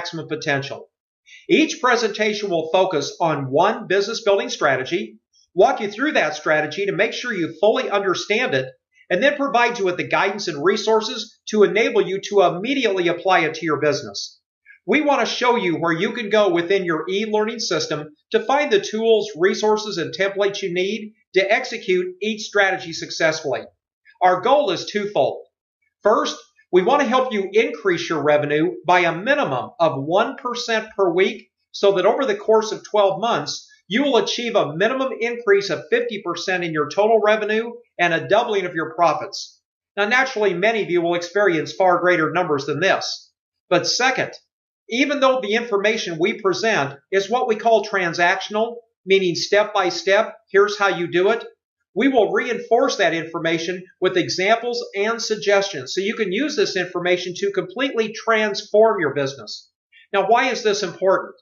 maximum potential. Each presentation will focus on one business building strategy, walk you through that strategy to make sure you fully understand it, and then provide you with the guidance and resources to enable you to immediately apply it to your business. We want to show you where you can go within your e-learning system to find the tools, resources, and templates you need to execute each strategy successfully. Our goal is twofold. First, we want to help you increase your revenue by a minimum of 1% per week so that over the course of 12 months, you will achieve a minimum increase of 50% in your total revenue and a doubling of your profits. Now, naturally, many of you will experience far greater numbers than this. But second, even though the information we present is what we call transactional, meaning step by step, here's how you do it, we will reinforce that information with examples and suggestions so you can use this information to completely transform your business. Now, why is this important?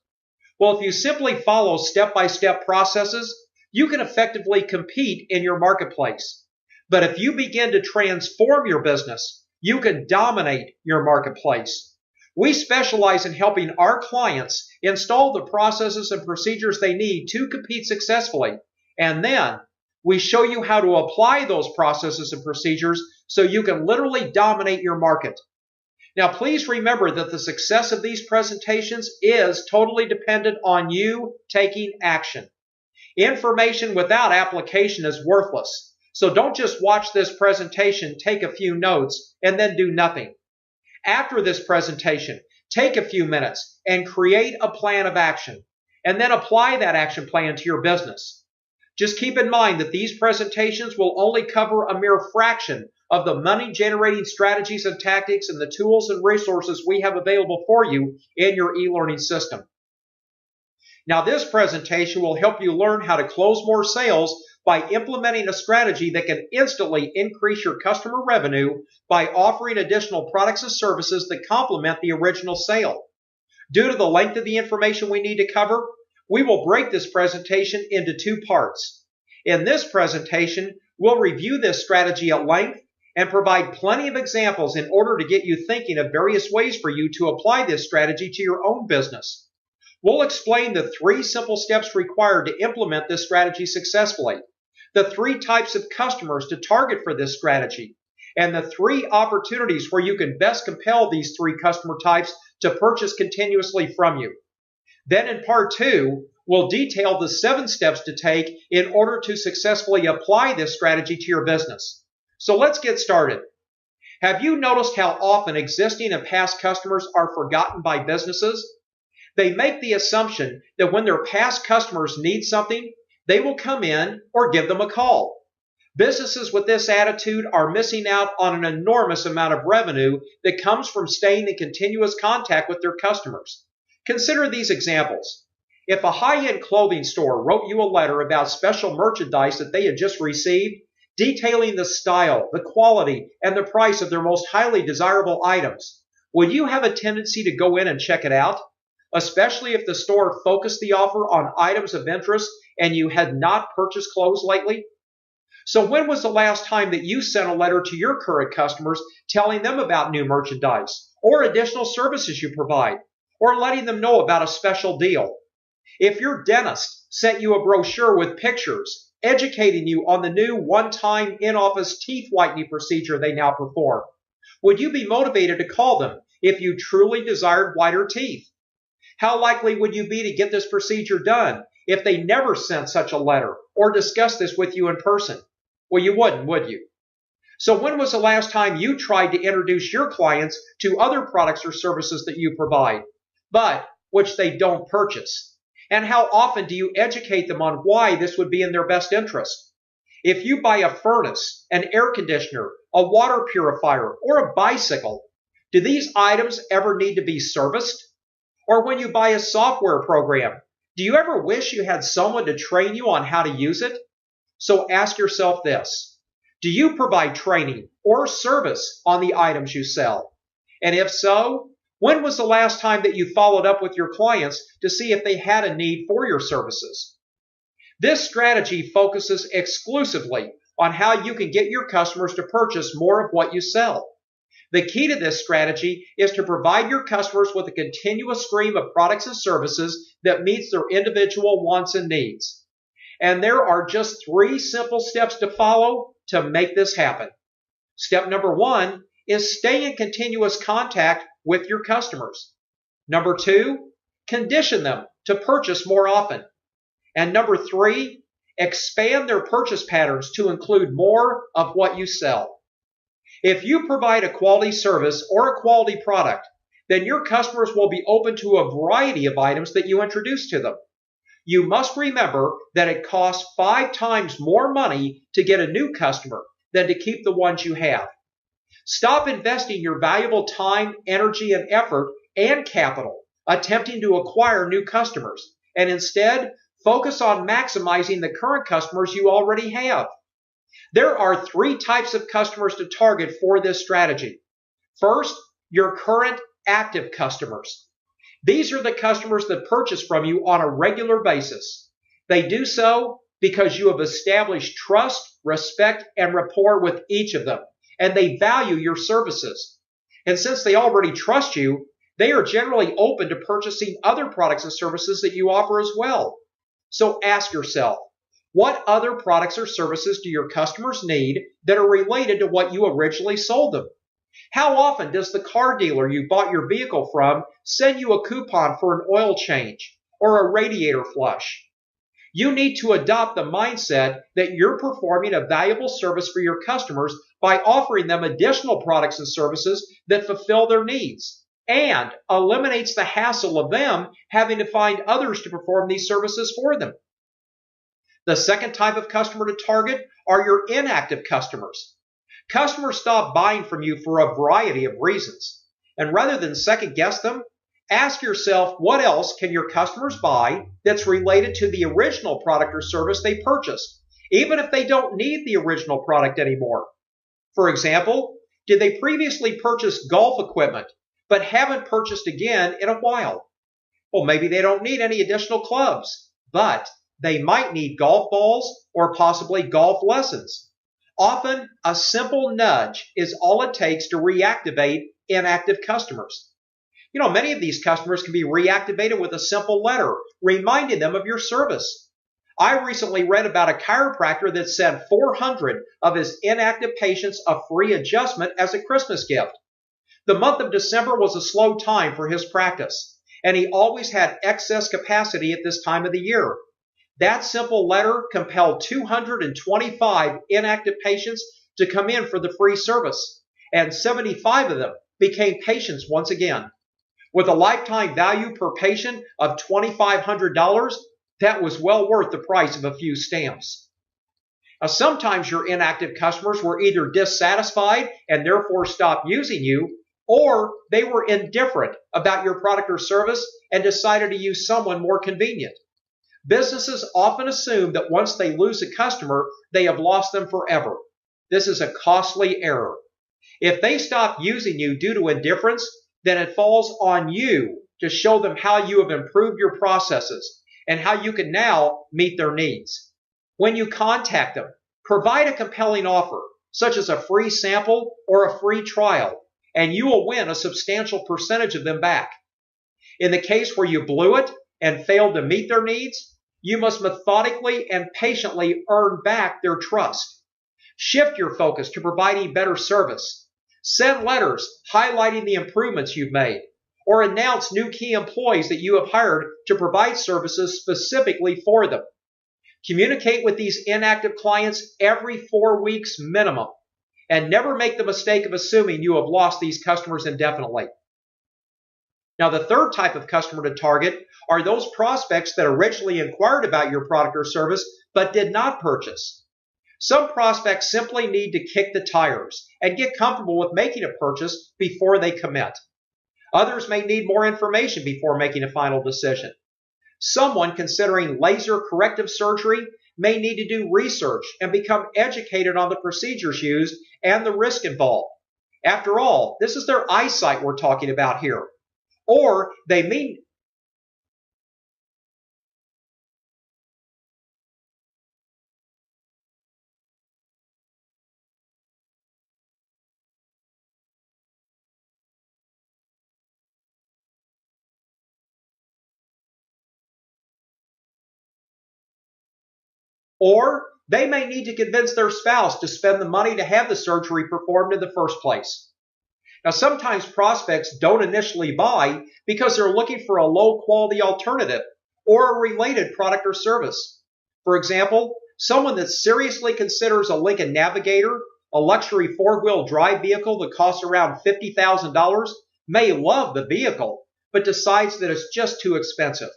Well, if you simply follow step-by-step processes, you can effectively compete in your marketplace. But if you begin to transform your business, you can dominate your marketplace. We specialize in helping our clients install the processes and procedures they need to compete successfully, and then we show you how to apply those processes and procedures so you can literally dominate your market. Now, please remember that the success of these presentations is totally dependent on you taking action. Information without application is worthless. So don't just watch this presentation, take a few notes, and then do nothing. After this presentation, take a few minutes and create a plan of action, and then apply that action plan to your business. Just keep in mind that these presentations will only cover a mere fraction of the money-generating strategies and tactics and the tools and resources we have available for you in your e-learning system. Now, this presentation will help you learn how to close more sales by implementing a strategy that can instantly increase your customer revenue by offering additional products and services that complement the original sale. Due to the length of the information we need to cover, we will break this presentation into two parts. In this presentation, we'll review this strategy at length and provide plenty of examples in order to get you thinking of various ways for you to apply this strategy to your own business. We'll explain the 3 simple steps required to implement this strategy successfully, the 3 types of customers to target for this strategy, and the 3 opportunities where you can best compel these 3 customer types to purchase continuously from you. Then in part 2, we'll detail the 7 steps to take in order to successfully apply this strategy to your business. So let's get started. Have you noticed how often existing and past customers are forgotten by businesses? They make the assumption that when their past customers need something, they will come in or give them a call. Businesses with this attitude are missing out on an enormous amount of revenue that comes from staying in continuous contact with their customers. Consider these examples. If a high-end clothing store wrote you a letter about special merchandise that they had just received, detailing the style, the quality, and the price of their most highly desirable items, would you have a tendency to go in and check it out? Especially if the store focused the offer on items of interest and you had not purchased clothes lately? So when was the last time that you sent a letter to your current customers telling them about new merchandise or additional services you provide, or letting them know about a special deal? If your dentist sent you a brochure with pictures educating you on the new one-time in-office teeth whitening procedure they now perform, would you be motivated to call them if you truly desired whiter teeth? How likely would you be to get this procedure done if they never sent such a letter or discussed this with you in person? Well, you wouldn't, would you? So when was the last time you tried to introduce your clients to other products or services that you provide, but which they don't purchase? And how often do you educate them on why this would be in their best interest? If you buy a furnace, an air conditioner, a water purifier, or a bicycle, do these items ever need to be serviced? Or when you buy a software program, do you ever wish you had someone to train you on how to use it? So ask yourself this: do you provide training or service on the items you sell? And if so, when was the last time that you followed up with your clients to see if they had a need for your services? This strategy focuses exclusively on how you can get your customers to purchase more of what you sell. The key to this strategy is to provide your customers with a continuous stream of products and services that meets their individual wants and needs. And there are just 3 simple steps to follow to make this happen. Step number 1 is stay in continuous contact with your customers. Number 2, condition them to purchase more often. And number 3, expand their purchase patterns to include more of what you sell. If you provide a quality service or a quality product, then your customers will be open to a variety of items that you introduce to them. You must remember that it costs 5 times more money to get a new customer than to keep the ones you have. Stop investing your valuable time, energy, and effort and capital attempting to acquire new customers, and instead focus on maximizing the current customers you already have. There are 3 types of customers to target for this strategy. First, your current active customers. These are the customers that purchase from you on a regular basis. They do so because you have established trust, respect, and rapport with each of them, and they value your services. And since they already trust you, they are generally open to purchasing other products and services that you offer as well. So ask yourself, what other products or services do your customers need that are related to what you originally sold them? How often does the car dealer you bought your vehicle from send you a coupon for an oil change or a radiator flush? You need to adopt the mindset that you're performing a valuable service for your customers by offering them additional products and services that fulfill their needs and eliminates the hassle of them having to find others to perform these services for them. The second type of customer to target are your inactive customers. Customers stop buying from you for a variety of reasons. And rather than second guess them, ask yourself what else can your customers buy that's related to the original product or service they purchased, even if they don't need the original product anymore. For example, did they previously purchase golf equipment but haven't purchased again in a while? Well, maybe they don't need any additional clubs, but they might need golf balls or possibly golf lessons. Often, a simple nudge is all it takes to reactivate inactive customers. Many of these customers can be reactivated with a simple letter reminding them of your service. I recently read about a chiropractor that sent 400 of his inactive patients a free adjustment as a Christmas gift. The month of December was a slow time for his practice, and he always had excess capacity at this time of the year. That simple letter compelled 225 inactive patients to come in for the free service, and 75 of them became patients once again. With a lifetime value per patient of $2,500, that was well worth the price of a few stamps. Now, sometimes your inactive customers were either dissatisfied and therefore stopped using you, or they were indifferent about your product or service and decided to use someone more convenient. Businesses often assume that once they lose a customer, they have lost them forever. This is a costly error. If they stop using you due to indifference, then it falls on you to show them how you have improved your processes and how you can now meet their needs. When you contact them, provide a compelling offer, such as a free sample or a free trial, and you will win a substantial percentage of them back. In the case where you blew it and failed to meet their needs, you must methodically and patiently earn back their trust. Shift your focus to providing better service. Send letters highlighting the improvements you've made, or announce new key employees that you have hired to provide services specifically for them. Communicate with these inactive clients every 4 weeks minimum, and never make the mistake of assuming you have lost these customers indefinitely. Now, the third type of customer to target are those prospects that originally inquired about your product or service but did not purchase. Some prospects simply need to kick the tires and get comfortable with making a purchase before they commit. Others may need more information before making a final decision. Someone considering laser corrective surgery may need to do research and become educated on the procedures used and the risk involved. After all, this is their eyesight we're talking about here. Or they may Or they may need to convince their spouse to spend the money to have the surgery performed in the first place. Now, sometimes prospects don't initially buy because they're looking for a low-quality alternative or a related product or service. For example, someone that seriously considers a Lincoln Navigator, a luxury four-wheel drive vehicle that costs around $50,000, may love the vehicle, but decides that it's just too expensive.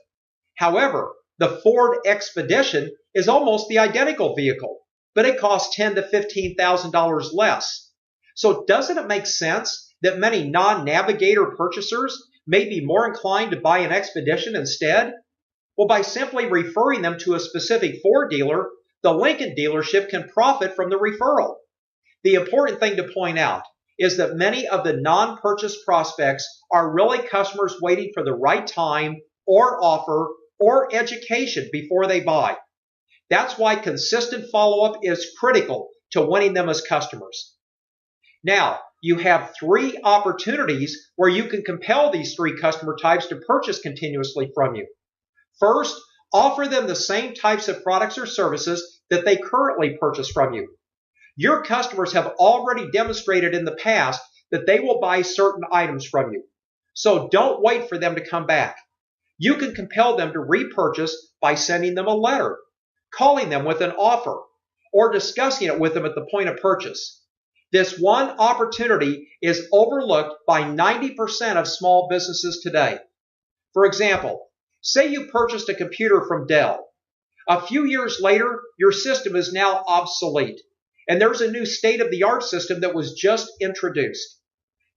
However, the Ford Expedition is almost the identical vehicle, but it costs $10,000 to $15,000 less. So doesn't it make sense that many non-Navigator purchasers may be more inclined to buy an Expedition instead? Well, by simply referring them to a specific Ford dealer, the Lincoln dealership can profit from the referral. The important thing to point out is that many of the non-purchase prospects are really customers waiting for the right time or offer or education before they buy. That's why consistent follow-up is critical to winning them as customers. Now, you have 3 opportunities where you can compel these 3 customer types to purchase continuously from you. First, offer them the same types of products or services that they currently purchase from you. Your customers have already demonstrated in the past that they will buy certain items from you. So don't wait for them to come back. You can compel them to repurchase by sending them a letter, calling them with an offer, or discussing it with them at the point of purchase. This one opportunity is overlooked by 90% of small businesses today. For example, say you purchased a computer from Dell. A few years later, your system is now obsolete, and there's a new state-of-the-art system that was just introduced.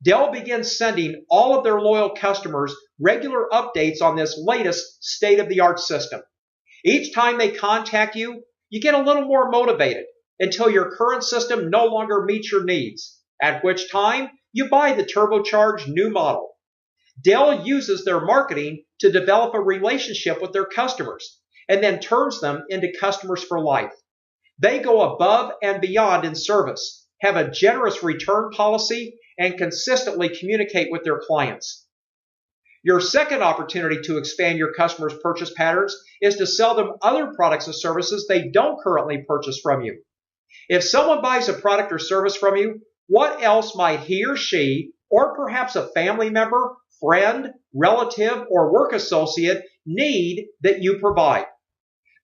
Dell begins sending all of their loyal customers regular updates on this latest state-of-the-art system. Each time they contact you, you get a little more motivated until your current system no longer meets your needs, at which time you buy the turbocharged new model. Dell uses their marketing to develop a relationship with their customers and then turns them into customers for life. They go above and beyond in service, have a generous return policy, and consistently communicate with their clients. Your second opportunity to expand your customers' purchase patterns is to sell them other products and services they don't currently purchase from you. If someone buys a product or service from you, what else might he or she, or perhaps a family member, friend, relative, or work associate need that you provide?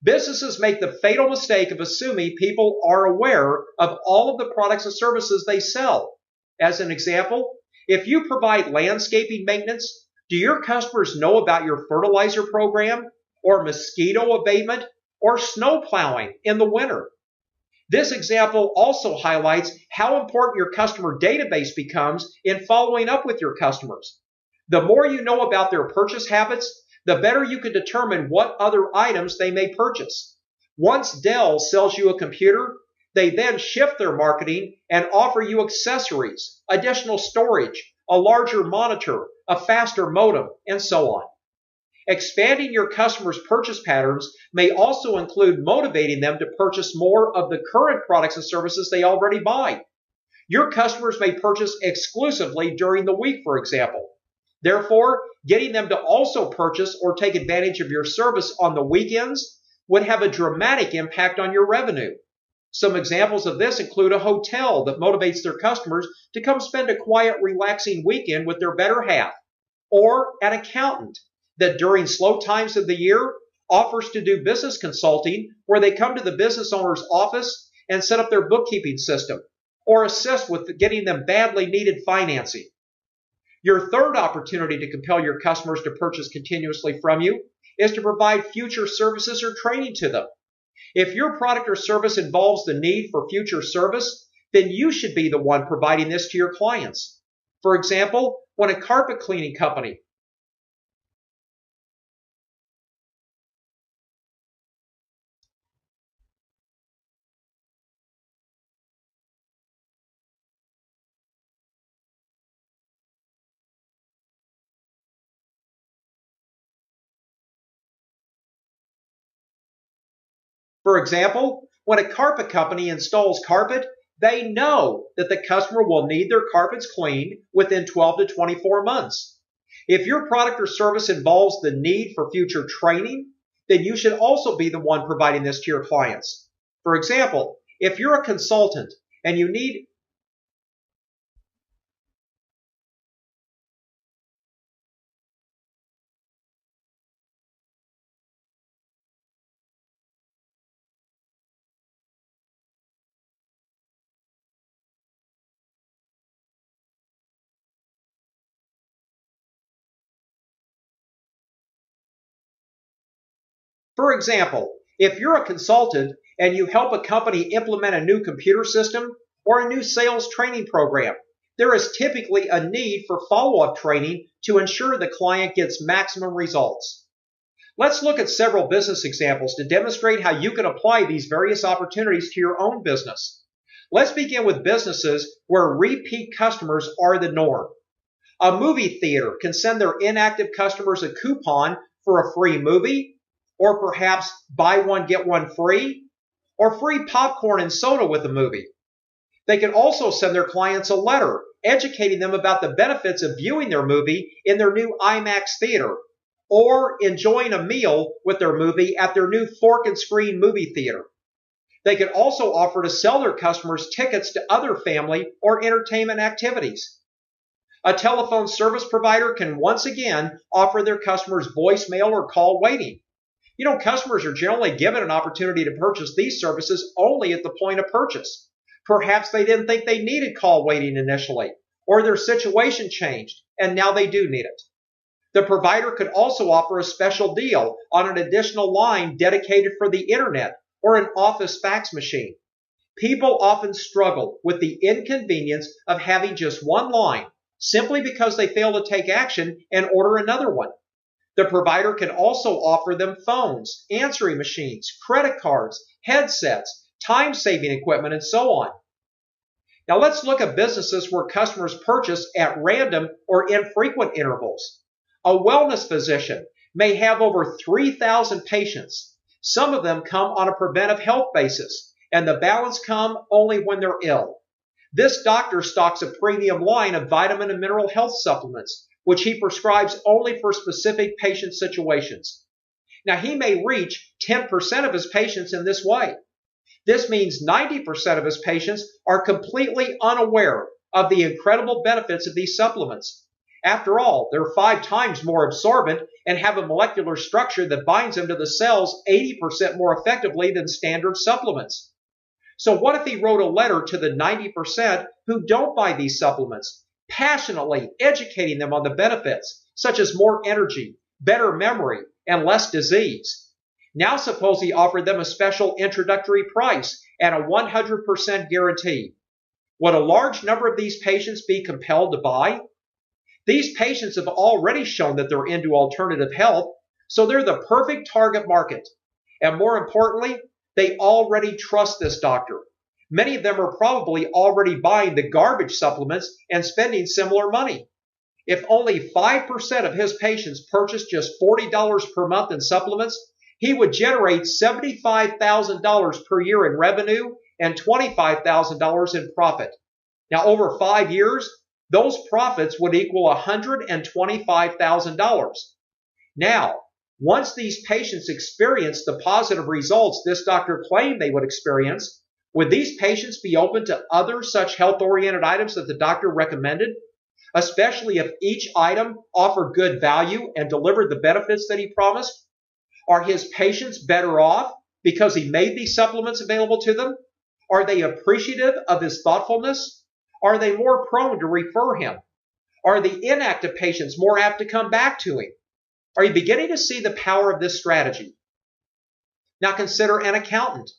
Businesses make the fatal mistake of assuming people are aware of all of the products and services they sell. As an example, if you provide landscaping maintenance, do your customers know about your fertilizer program, or mosquito abatement, or snow plowing in the winter? This example also highlights how important your customer database becomes in following up with your customers. The more you know about their purchase habits, the better you can determine what other items they may purchase. Once Dell sells you a computer, they then shift their marketing and offer you accessories, additional storage, a larger monitor, a faster modem, and so on. Expanding your customers' purchase patterns may also include motivating them to purchase more of the current products and services they already buy. Your customers may purchase exclusively during the week, for example. Therefore, getting them to also purchase or take advantage of your service on the weekends would have a dramatic impact on your revenue. Some examples of this include a hotel that motivates their customers to come spend a quiet, relaxing weekend with their better half, or an accountant that during slow times of the year offers to do business consulting where they come to the business owner's office and set up their bookkeeping system, or assist with getting them badly needed financing. Your third opportunity to compel your customers to purchase continuously from you is to provide future services or training to them. If your product or service involves the need for future service, then you should be the one providing this to your clients. For example, when a carpet cleaning company installs carpet, they know that the customer will need their carpets cleaned within 12 to 24 months. If your product or service involves the need for future training, then you should also be the one providing this to your clients. For example, if you're a consultant and you need For example, if you're a consultant and you help a company implement a new computer system or a new sales training program, there is typically a need for follow-up training to ensure the client gets maximum results. Let's look at several business examples to demonstrate how you can apply these various opportunities to your own business. Let's begin with businesses where repeat customers are the norm. A movie theater can send their inactive customers a coupon for a free movie, or perhaps buy one, get one free, or free popcorn and soda with the movie. They can also send their clients a letter educating them about the benefits of viewing their movie in their new IMAX theater, or enjoying a meal with their movie at their new fork and screen movie theater. They can also offer to sell their customers tickets to other family or entertainment activities. A telephone service provider can once again offer their customers voicemail or call waiting. Customers are generally given an opportunity to purchase these services only at the point of purchase. Perhaps they didn't think they needed call waiting initially, or their situation changed, and now they do need it. The provider could also offer a special deal on an additional line dedicated for the internet or an office fax machine. People often struggle with the inconvenience of having just one line simply because they fail to take action and order another one. The provider can also offer them phones, answering machines, credit cards, headsets, time-saving equipment, and so on. Now let's look at businesses where customers purchase at random or infrequent intervals. A wellness physician may have over 3,000 patients. Some of them come on a preventive health basis, and the balance come only when they're ill. This doctor stocks a premium line of vitamin and mineral health supplements, which he prescribes only for specific patient situations. Now, he may reach 10% of his patients in this way. This means 90% of his patients are completely unaware of the incredible benefits of these supplements. After all, they're 5 times more absorbent and have a molecular structure that binds them to the cells 80% more effectively than standard supplements. So what if he wrote a letter to the 90% who don't buy these supplements, passionately educating them on the benefits, such as more energy, better memory, and less disease? Now suppose he offered them a special introductory price and a 100% guarantee. Would a large number of these patients be compelled to buy? These patients have already shown that they're into alternative health, so they're the perfect target market. And more importantly, they already trust this doctor. Many of them are probably already buying the garbage supplements and spending similar money. If only 5% of his patients purchased just $40 per month in supplements, he would generate $75,000 per year in revenue and $25,000 in profit. Now, over 5 years, those profits would equal $125,000. Now, once these patients experience the positive results this doctor claimed they would experience, would these patients be open to other such health-oriented items that the doctor recommended, especially if each item offered good value and delivered the benefits that he promised? Are his patients better off because he made these supplements available to them? Are they appreciative of his thoughtfulness? Are they more prone to refer him? Are the inactive patients more apt to come back to him? Are you beginning to see the power of this strategy? Now consider an accountant.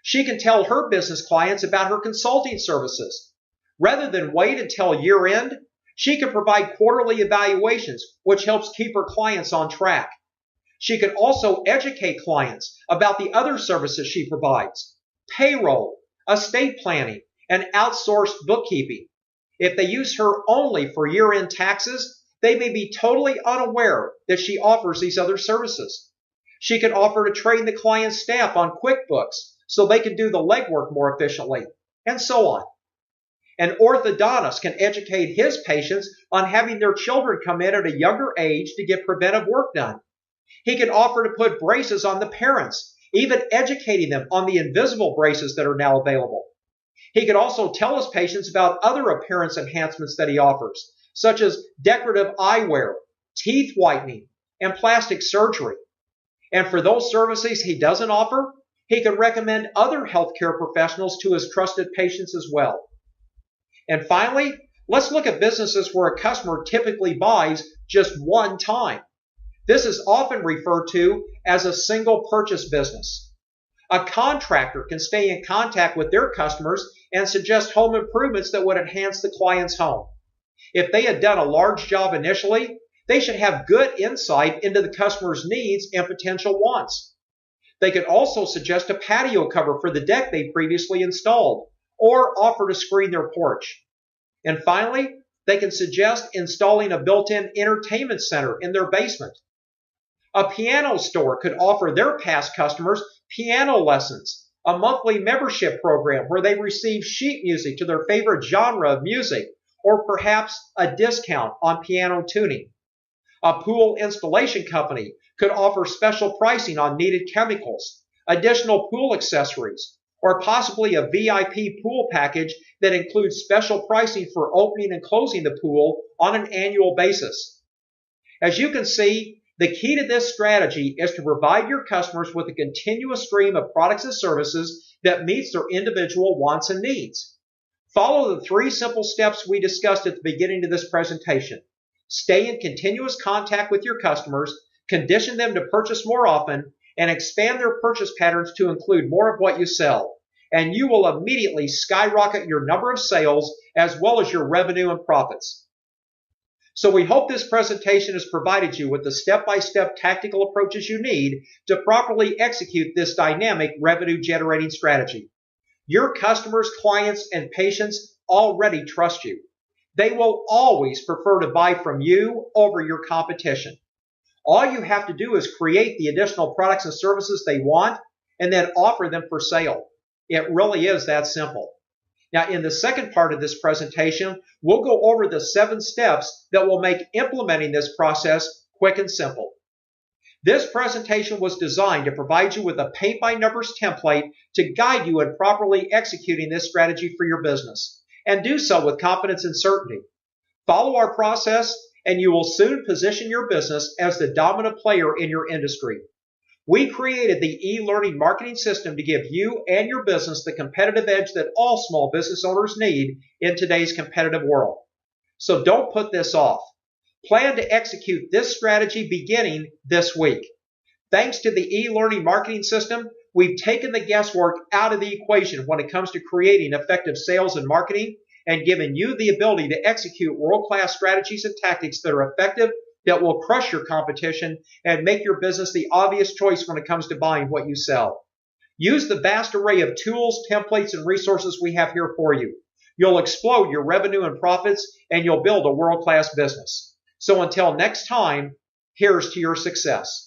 She can tell her business clients about her consulting services. Rather than wait until year end, she can provide quarterly evaluations, which helps keep her clients on track. She can also educate clients about the other services she provides: payroll, estate planning, and outsourced bookkeeping. If they use her only for year-end taxes, they may be totally unaware that she offers these other services. She can offer to train the client's staff on QuickBooks so they can do the legwork more efficiently, and so on. An orthodontist can educate his patients on having their children come in at a younger age to get preventive work done. He can offer to put braces on the parents even educating them on the invisible braces that are now available. He could also tell his patients about other appearance enhancements that he offers, such as decorative eyewear, teeth whitening, and plastic surgery. And for those services he doesn't offer, he could recommend other healthcare professionals to his trusted patients as well. And finally, let's look at businesses where a customer typically buys just one time. This is often referred to as a single purchase business. A contractor can stay in contact with their customers and suggest home improvements that would enhance the client's home. If they had done a large job initially, they should have good insight into the customer's needs and potential wants. They could also suggest a patio cover for the deck they previously installed, or offer to screen their porch. And finally, they can suggest installing a built-in entertainment center in their basement. A piano store could offer their past customers piano lessons, a monthly membership program where they receive sheet music to their favorite genre of music, or perhaps a discount on piano tuning. A pool installation company could offer special pricing on needed chemicals, additional pool accessories, or possibly a VIP pool package that includes special pricing for opening and closing the pool on an annual basis. As you can see, the key to this strategy is to provide your customers with a continuous stream of products and services that meets their individual wants and needs. Follow the 3 simple steps we discussed at the beginning of this presentation. Stay in continuous contact with your customers, condition them to purchase more often, and expand their purchase patterns to include more of what you sell. And you will immediately skyrocket your number of sales as well as your revenue and profits. So we hope this presentation has provided you with the step-by-step tactical approaches you need to properly execute this dynamic revenue-generating strategy. Your customers, clients, and patients already trust you. They will always prefer to buy from you over your competition. All you have to do is create the additional products and services they want and then offer them for sale. It really is that simple. Now, in the second part of this presentation, we'll go over the 7 steps that will make implementing this process quick and simple. This presentation was designed to provide you with a paint-by-numbers template to guide you in properly executing this strategy for your business, and do so with confidence and certainty. Follow our process, and you will soon position your business as the dominant player in your industry. We created the e-learning marketing system to give you and your business the competitive edge that all small business owners need in today's competitive world. So don't put this off. Plan to execute this strategy beginning this week. Thanks to the e-learning marketing system, we've taken the guesswork out of the equation when it comes to creating effective sales and marketing and given you the ability to execute world-class strategies and tactics that are effective, that will crush your competition and make your business the obvious choice when it comes to buying what you sell. Use the vast array of tools, templates, and resources we have here for you. You'll explode your revenue and profits, and you'll build a world-class business. So until next time, here's to your success.